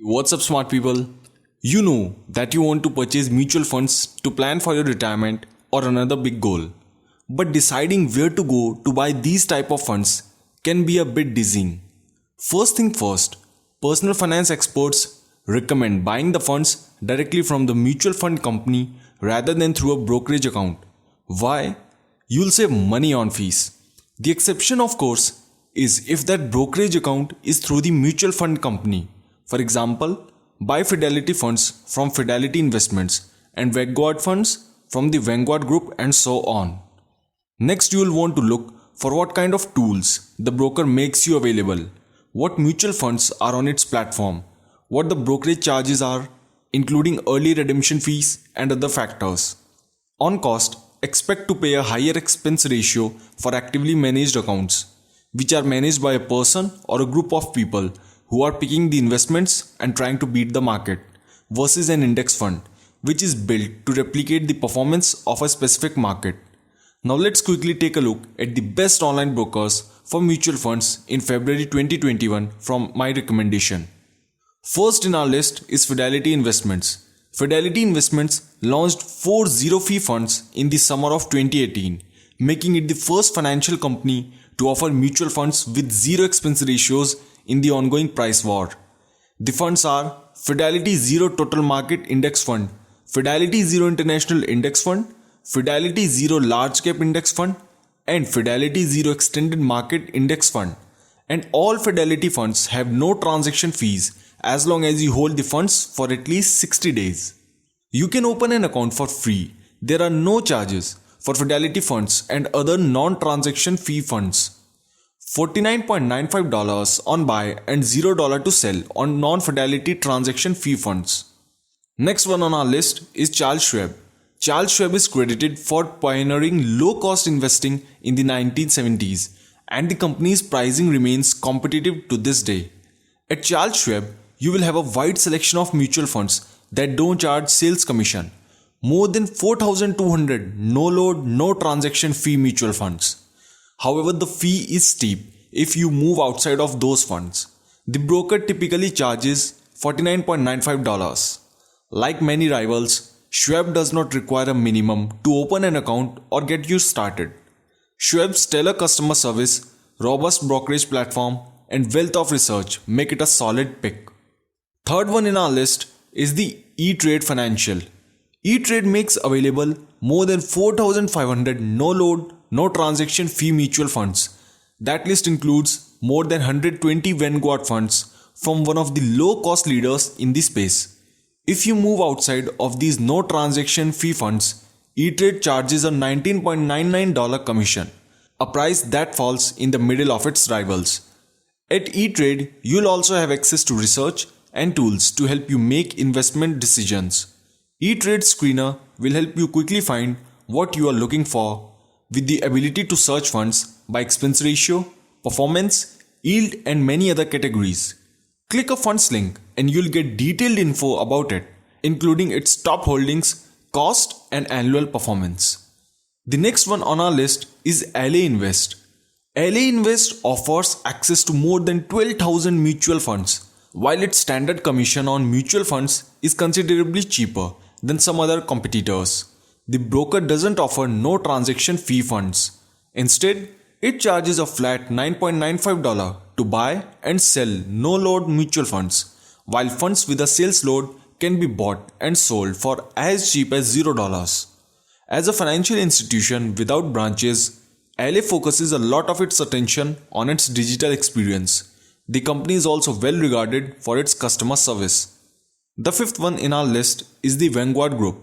What's up, smart people? You know that you want to purchase mutual funds to plan for your retirement or another big goal. But deciding where to go to buy these type of funds can be a bit dizzying. First thing first, personal finance experts recommend buying the funds directly from the mutual fund company rather than through a brokerage account. Why? You'll save money on fees. The exception, of course, is if that brokerage account is through the mutual fund company. For example, buy Fidelity funds from Fidelity Investments and Vanguard funds from the Vanguard Group and so on. Next, you will want to look for what kind of tools the broker makes you available, what mutual funds are on its platform, what the brokerage charges are, including early redemption fees and other factors. On cost, expect to pay a higher expense ratio for actively managed accounts, which are managed by a person or a group of people who are picking the investments and trying to beat the market, versus an index fund, which is built to replicate the performance of a specific market. Now let's quickly take a look at the best online brokers for mutual funds in February 2021 from my recommendation. First in our list is Fidelity Investments. Fidelity Investments launched 4 zero-fee funds in the summer of 2018, making it the first financial company to offer mutual funds with zero expense ratios in the ongoing price war. The funds are Fidelity Zero Total Market Index Fund, Fidelity Zero International Index Fund, Fidelity Zero Large Cap Index Fund, and Fidelity Zero Extended Market Index Fund. And all Fidelity funds have no transaction fees as long as you hold the funds for at least 60 days. You can open an account for free. There are no charges for Fidelity funds and other non-transaction fee funds. $49.95 on buy and $0 to sell on non-Fidelity transaction fee funds. Next one on our list is Charles Schwab. Charles Schwab is credited for pioneering low-cost investing in the 1970s, and the company's pricing remains competitive to this day. At Charles Schwab, you will have a wide selection of mutual funds that don't charge sales commission. More than 4,200 no-load, no-transaction fee mutual funds. However, the fee is steep if you move outside of those funds. The broker typically charges $49.95. Like many rivals, Schwab does not require a minimum to open an account or get you started. Schwab's stellar customer service, robust brokerage platform, and wealth of research make it a solid pick. Third one in our list is the E-Trade Financial. E-Trade makes available more than 4,500 no-load, no-transaction fee mutual funds. That list includes more than 120 Vanguard funds from one of the low-cost leaders in the space. If you move outside of these no-transaction fee funds, E-Trade charges a $19.99 commission, a price that falls in the middle of its rivals. At E-Trade, you'll also have access to research and tools to help you make investment decisions. E-Trade Screener will help you quickly find what you are looking for, with the ability to search funds by expense ratio, performance, yield, and many other categories. Click a funds link and you'll get detailed info about it, including its top holdings, cost, and annual performance. The next one on our list is LA Invest. LA Invest offers access to more than 12,000 mutual funds, while its standard commission on mutual funds is considerably cheaper than some other competitors. The broker doesn't offer no transaction fee funds. Instead, it charges a flat $9.95 to buy and sell no-load mutual funds, while funds with a sales load can be bought and sold for as cheap as $0. As a financial institution without branches, LA focuses a lot of its attention on its digital experience. The company is also well regarded for its customer service. The fifth one in our list is the Vanguard Group,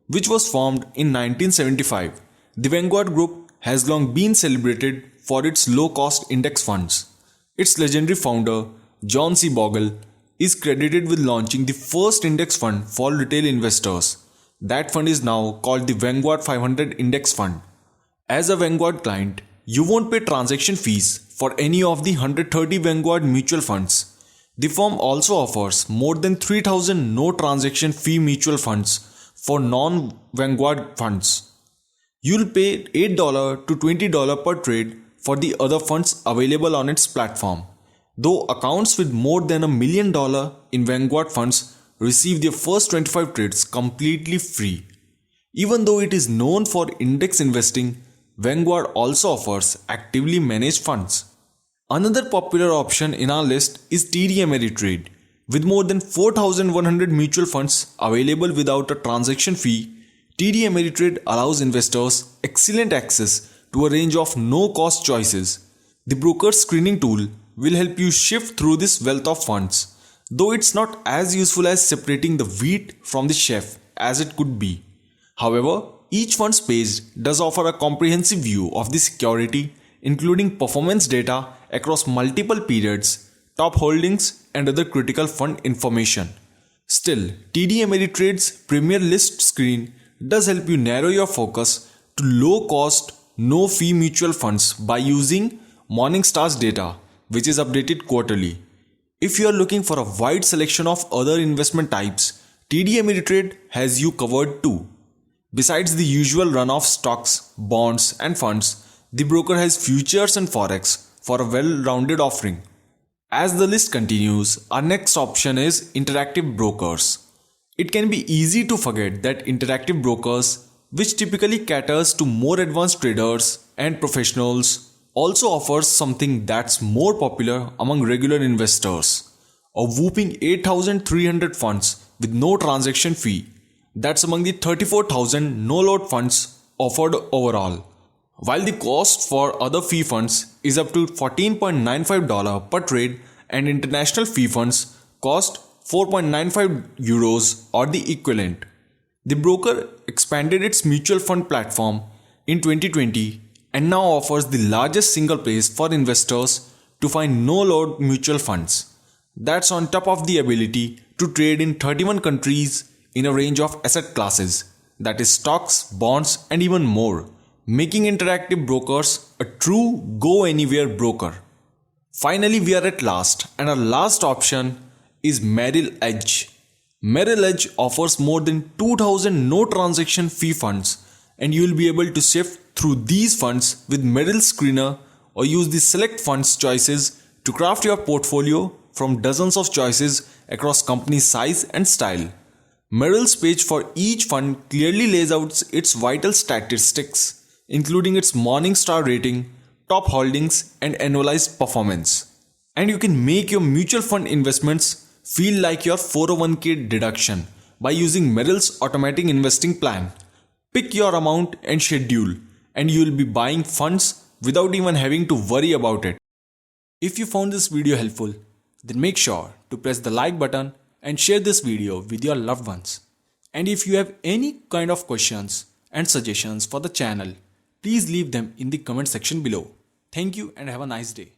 which was formed in 1975. The Vanguard Group has long been celebrated for its low-cost index funds. Its legendary founder, John C. Bogle, is credited with launching the first index fund for retail investors. That fund is now called the Vanguard 500 Index Fund. As a Vanguard client, you won't pay transaction fees for any of the 130 Vanguard mutual funds. The firm also offers more than 3,000 no transaction fee mutual funds for non-Vanguard funds. You'll pay $8 to $20 per trade for the other funds available on its platform. though accounts with more than $1 million in Vanguard funds receive their first 25 trades completely free. Even though it is known for index investing, Vanguard also offers actively managed funds. Another popular option in our list is TD Ameritrade. With more than 4,100 mutual funds available without a transaction fee, TD Ameritrade allows investors excellent access to a range of no-cost choices. The broker screening tool will help you shift through this wealth of funds, though it's not as useful as separating the wheat from the chaff as it could be. However, each fund's page does offer a comprehensive view of the security, including performance data across multiple periods, top holdings, and other critical fund information. Still, TD Ameritrade's Premier List screen does help you narrow your focus to low-cost, no-fee mutual funds by using Morningstar's data, which is updated quarterly. If you are looking for a wide selection of other investment types, TD Ameritrade has you covered too. Besides the usual run of stocks, bonds, and funds, the broker has futures and forex for a well-rounded offering. As the list continues, our next option is Interactive Brokers. It can be easy to forget that Interactive Brokers, which typically caters to more advanced traders and professionals, also offers something that's more popular among regular investors: a whopping 8,300 funds with no transaction fee. That's among the 34,000 no-load funds offered overall. While the cost for other fee funds is up to $14.95 per trade and international fee funds cost €4.95 or the equivalent. The broker expanded its mutual fund platform in 2020 and now offers the largest single place for investors to find no-load mutual funds. That's on top of the ability to trade in 31 countries in a range of asset classes, that is stocks, bonds, and even more, making Interactive Brokers a true go-anywhere broker. Finally, we are at last, and our last option is Merrill Edge. Merrill Edge offers more than 2,000 no transaction fee funds, and you will be able to shift through these funds with Merrill Screener or use the Select Funds choices to craft your portfolio from dozens of choices across company size and style. Merrill's page for each fund clearly lays out its vital statistics, including its Morningstar rating, top holdings, and annualized performance. And you can make your mutual fund investments feel like your 401k deduction by using Merrill's automatic investing plan. Pick your amount and schedule, and you will be buying funds without even having to worry about it. If you found this video helpful, then make sure to press the like button and share this video with your loved ones. And if you have any kind of questions and suggestions for the channel, please leave them in the comment section below. Thank you and have a nice day.